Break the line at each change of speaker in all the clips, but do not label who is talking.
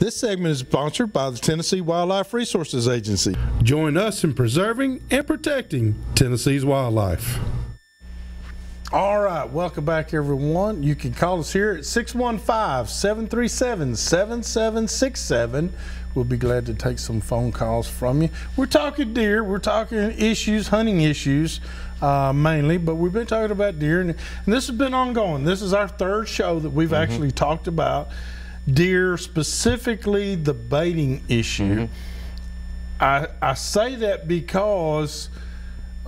This segment is sponsored by the Tennessee Wildlife Resources Agency. Join us in preserving and protecting Tennessee's wildlife. All right, welcome back, everyone. You can call us here at 615-737-7767. We'll be glad to take some phone calls from you. We're talking deer. We're talking issues, hunting issues mainly, but we've been talking about deer, and this has been ongoing. This is our third show that we've actually talked about deer, specifically the baiting issue. I say that because,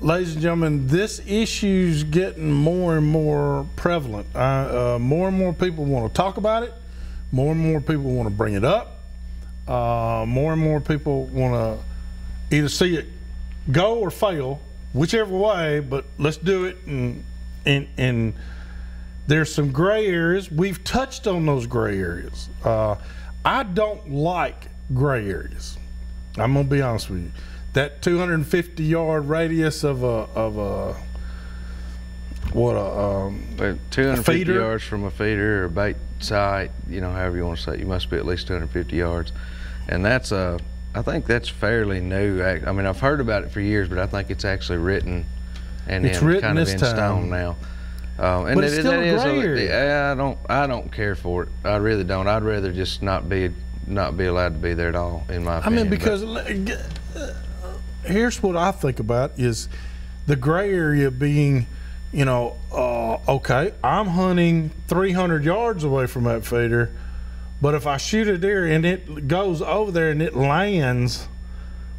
ladies and gentlemen, this issue's getting more and more prevalent. More and more people want to talk about it. More and more people want to bring it up. More and more people want to either see it go or fail, whichever way, but let's do it. And there's some gray areas. We've touched on those gray areas. I don't like gray areas. I'm gonna be honest with you. That 250-yard radius of a
250 yards from a feeder or bait site, you know, however you want to say it, you must be at least 250 yards. And that's I think that's fairly new. I mean, I've heard about it for years, but I think it's actually written and
it's written
kind of in
time.
Stone now. And
but it's still a gray area.
I don't care for it. I really don't. I'd rather just not be allowed to be there at all, in my opinion.
I mean, because here's what I think about is the gray area being, you know, okay, I'm hunting 300 yards away from that feeder, but if I shoot a deer and it goes over there and it lands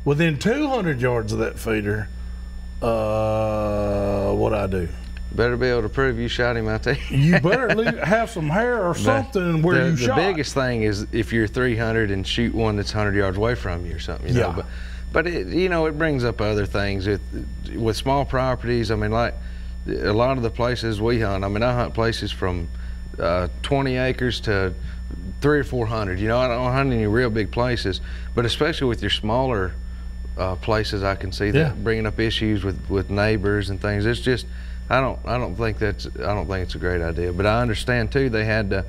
within 200 yards of that feeder, what I do?
Better be able to prove you shot him out there.
You better have some hair or something where you shot.
The biggest thing is if you're 300 and shoot one that's 100 yards away from you or something, you know. But it, you know, it brings up other things. With small properties, I mean, like a lot of the places we hunt, I mean, I hunt places from 20 acres to 300 or 400. You know, I don't hunt any real big places, but especially with your smaller places, I can see that bringing up issues with neighbors and things. It's just, I don't think it's a great idea. But I understand too they had to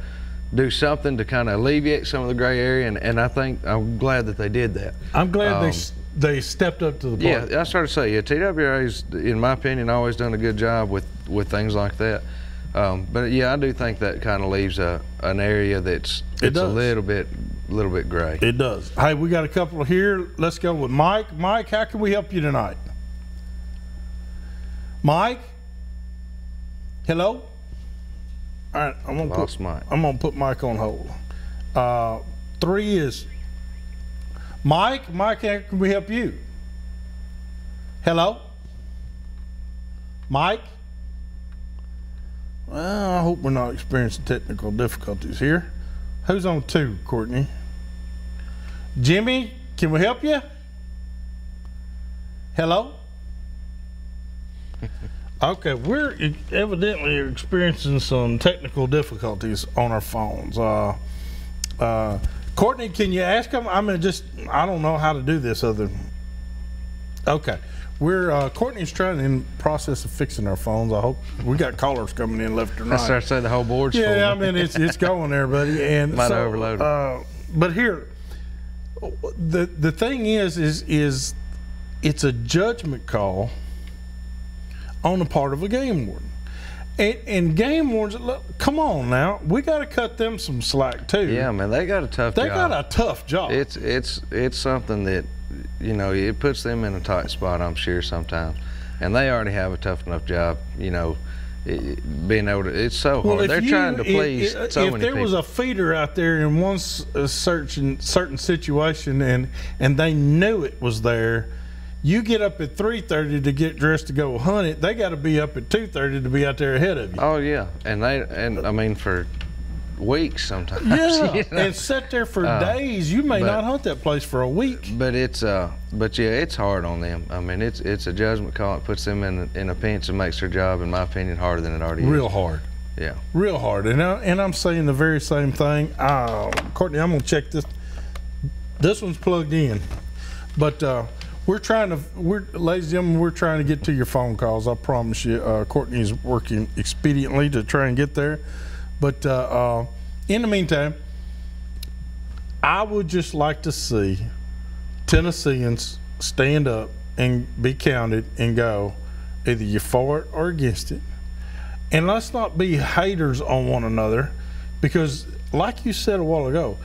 do something to kind of alleviate some of the gray area, and I'm glad that they did that. I'm glad
they stepped up to the plate.
Yeah, I started to say, TWRA's, in my opinion, always done a good job with things like that. But yeah, I do think that kind of leaves an area that's a little bit gray.
It does. Hey, we got a couple here. Let's go with Mike. Mike, how can we help you tonight? Mike? Hello? All right, I'm gonna put Mike on hold. 3 is Mike. Mike, how can we help you? Hello? Mike? Well, I hope we're not experiencing technical difficulties here. Who's on 2, Courtney? Jimmy, can we help you? Hello? Okay, we're evidently experiencing some technical difficulties on our phones. Courtney, can you ask them? I mean, I don't know how to do this other. Okay, Courtney's trying in the process of fixing our phones. I hope we got callers coming in left and right.
I start saying the whole board's full.
Yeah, I mean it's going there, buddy. And
might have overloaded.
But here, the thing is it's a judgment call on the part of a game warden. And game wardens, look, come on now, we got to cut them some slack too.
Yeah, man, they got a tough job.
They got a tough job.
It's something that, you know, it puts them in a tight spot, I'm sure, sometimes. And they already have a tough enough job, you know, being able to, it's so hard. They're trying to please so many people.
If there was a feeder out there in one certain situation and they knew it was there, you get up at 3:30 to get dressed to go hunt it. They got to be up at 2:30 to be out there ahead of you.
Oh yeah, and I mean for weeks sometimes.
Yeah,
you know?
And sit there for days. You may not hunt that place for a week.
But yeah, it's hard on them. I mean, it's a judgment call. It puts them in a pinch and makes their job, in my opinion, harder than it already is.
Real hard.
Yeah.
Real hard. And I'm saying the very same thing. Courtney, I'm gonna check this. This one's plugged in, but. Ladies and gentlemen, we're trying to get to your phone calls. I promise you. Courtney's working expediently to try and get there. But in the meantime, I would just like to see Tennesseans stand up and be counted and go, either you're for it or against it. And let's not be haters on one another, because like you said a while ago,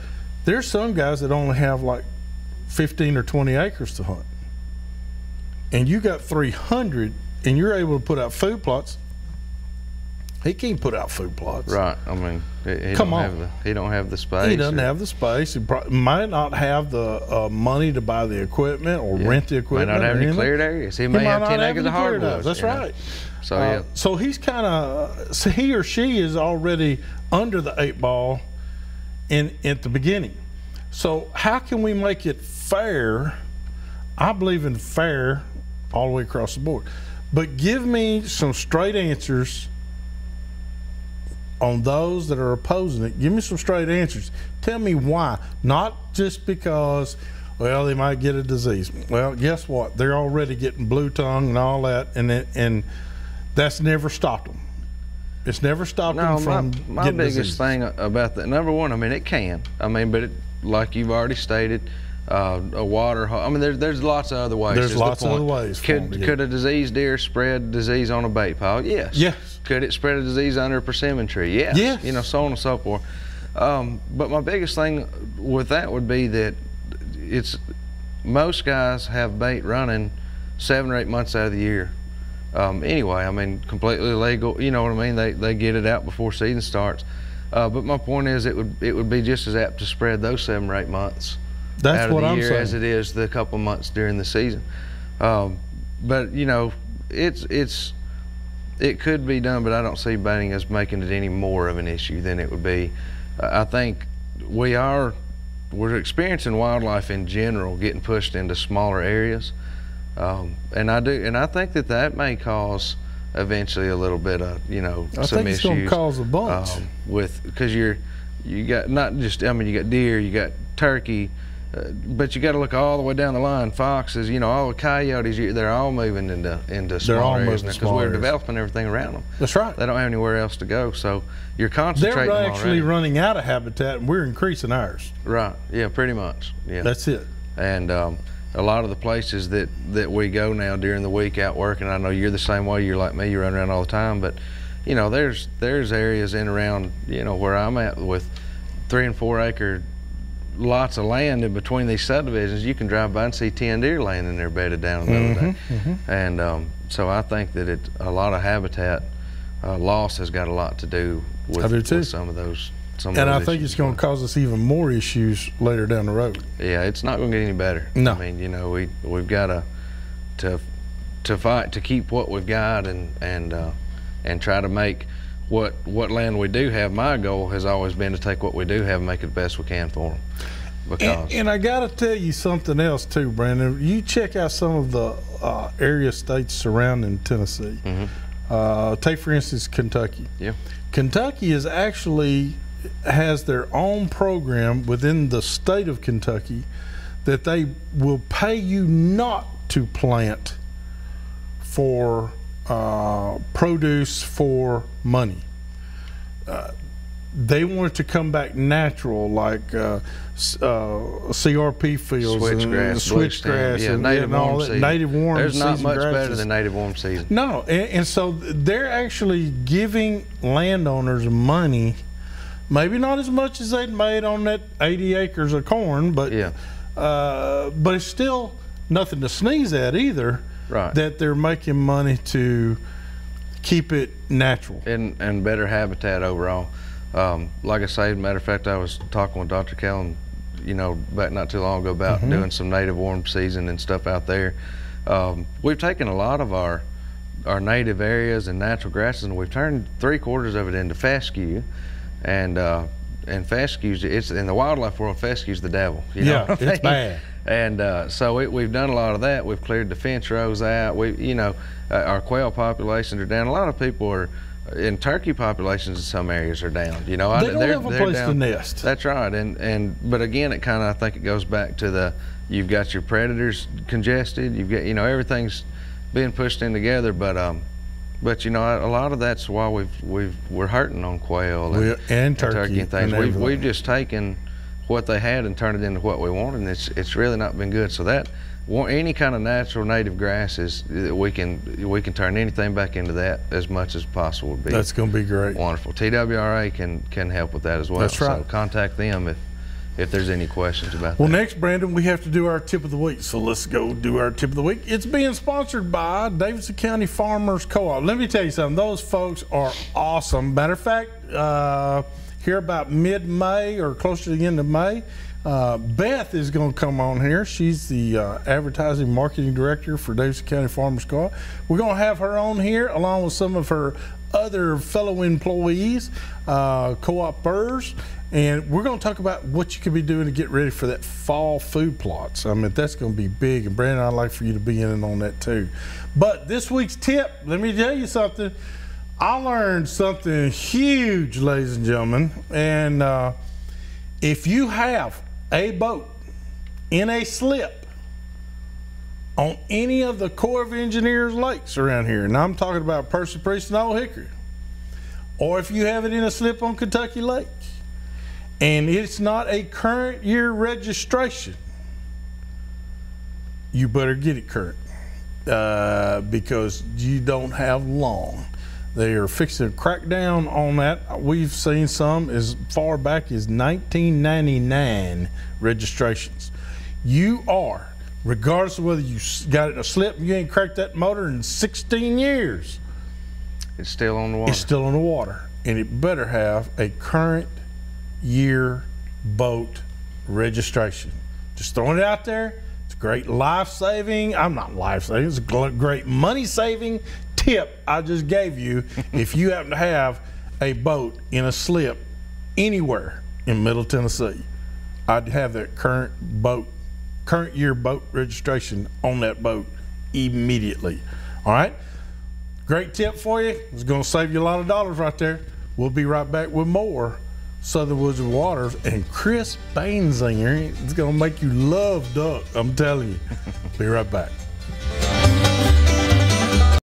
there's some guys that only have like 15 or 20 acres to hunt. And you got 300 and you're able to put out food plots. He can't put out food plots.
Right. I mean, he don't have the space.
He doesn't have the space. He might not have the money to buy the equipment or rent the equipment.
Might not have any cleared areas. He may have 10 acres of hardwoods.
That's right.
So yeah.
So he's kind of, so he or she is already under the 8 ball at the beginning. So how can we make it fair? I believe in fair all the way across the board. But give me some straight answers on those that are opposing it. Give me some straight answers. Tell me why. Not just because, well, they might get a disease. Well, guess what? They're already getting blue tongue and all that, and that's never stopped them. It's never stopped them from
my biggest thing about that, number one, I mean, it can. I mean, but like you've already stated, a water hole. I mean, there's lots of other ways.
There's lots of other ways.
Could a diseased deer spread disease on a bait pile? Yes.
Yes.
Could it spread a disease under a persimmon tree? Yes.
Yes.
You know, so on and so forth. But my biggest thing with that would be that most guys have bait running 7 or 8 months out of the year. Anyway, I mean, completely legal. You know what I mean? They get it out before season starts. But my point is, it would be just as apt to spread those 7 or 8 months out of the year as it is the couple months during the season. But you know, it could be done, but I don't see baiting as making it any more of an issue than it would be. I think we're experiencing wildlife in general getting pushed into smaller areas, and I think that may cause eventually a little bit of, you know, some issues. I think it's going to cause a bunch because you got not just, I mean, you got deer, you got turkey, but you got to look all the way down the line. Foxes, you know, all the coyotes, they're all moving into smaller areas because we're developing everything around them.
That's right.
They don't have anywhere else to go, so you're concentrating.
They're actually running out of habitat, and we're increasing ours.
Right. Yeah. Pretty much. Yeah.
That's it.
And a lot of the places that we go now during the week out working, I know you're the same way. You're like me. You run around all the time, but you know, there's areas in around, you know, where I'm at with 3 and 4 acre lots of land in between these subdivisions. You can drive by and see 10 deer laying in there bedded down another day. And so I think that a lot of habitat loss has got a lot to do with some of those.
And I think it's going to cause us even more issues later down the road.
Yeah, it's not going to get any better.
No.
I mean, you know, we've got to fight to keep what we've got and try to make what land we do have. My goal has always been to take what we do have and make it the best we can for them. Because
and I got to tell you something else too, Brandon. You check out some of the area states surrounding Tennessee. Take for instance Kentucky.
Yeah.
Kentucky is actually has their own program within the state of Kentucky that they will pay you not to plant for produce for money. They want it to come back natural, like CRP fields, switchgrass,
yeah, native warm season.
Native warm
There's
season
not much
grasses.
better than native warm season.
No, and so they're actually giving landowners money, maybe not as much as they'd made on that 80 acres of corn, but
yeah.
But it's still nothing to sneeze at either.
Right.
That they're making money to keep it natural
and better habitat overall. Like I say, matter of fact, I was talking with Dr. Kellen, you know, back not too long ago about doing some native warm season and stuff out there. We've taken a lot of our native areas and natural grasses, and we've turned 3/4 of it into fescue, and fescues, it's in the wildlife world, fescue's the devil. You know?
It's bad.
And so we've done a lot of that. We've cleared the fence rows out. You know, our quail populations are down. A lot of people are, in turkey populations in some areas are down. You know,
they don't have a place to nest.
That's right. But again, it kind of, I think it goes back to you've got your predators congested. You've got, you know, everything's being pushed in together. But you know, a lot of that's why we're hurting on quail and turkey and things. We've just taken what they had and turn it into what we wanted, and it's really not been good. So that any kind of natural native grasses, we can turn anything back into that as much as possible. Would be
That's going to be great.
Wonderful. TWRA can help with that as well.
That's right.
So contact them if there's any questions about that.
Well, next, Brandon, we have to do our tip of the week. So let's go do our tip of the week. It's being sponsored by Davidson County Farmers Co-op. Let me tell you something. Those folks are awesome. Matter of fact, here about mid-May or close to the end of May, Beth is going to come on here. She's the advertising marketing director for Davidson County Farmers Co-op. We're going to have her on here along with some of her other fellow employees, co-opers, and we're going to talk about what you could be doing to get ready for that fall food plots. I mean, that's going to be big, and Brandon, I'd like for you to be in on that too. But this week's tip, let me tell you something. I learned something huge, ladies and gentlemen, and if you have a boat in a slip on any of the Corps of Engineers lakes around here, and I'm talking about Percy Priest and Old Hickory, or if you have it in a slip on Kentucky Lake, and it's not a current year registration, you better get it current because you don't have long. They are fixing to crack down on that. We've seen some as far back as 1999 registrations. You are, regardless of whether you got it in a slip, you ain't cracked that motor in 16 years.
It's still on the water.
It's still on the water, and it better have a current year boat registration. Just throwing it out there. It's great life-saving. I'm not life-saving. It's a great money-saving tip I just gave you. If you happen to have a boat in a slip anywhere in Middle Tennessee, I'd have that current year boat registration on that boat immediately. All right, great tip for you. It's going to save you a lot of dollars right there. We'll be right back with more Southern Woods and Waters, and Chris Bainzinger is going to make you love duck. I'm telling you. Be right back.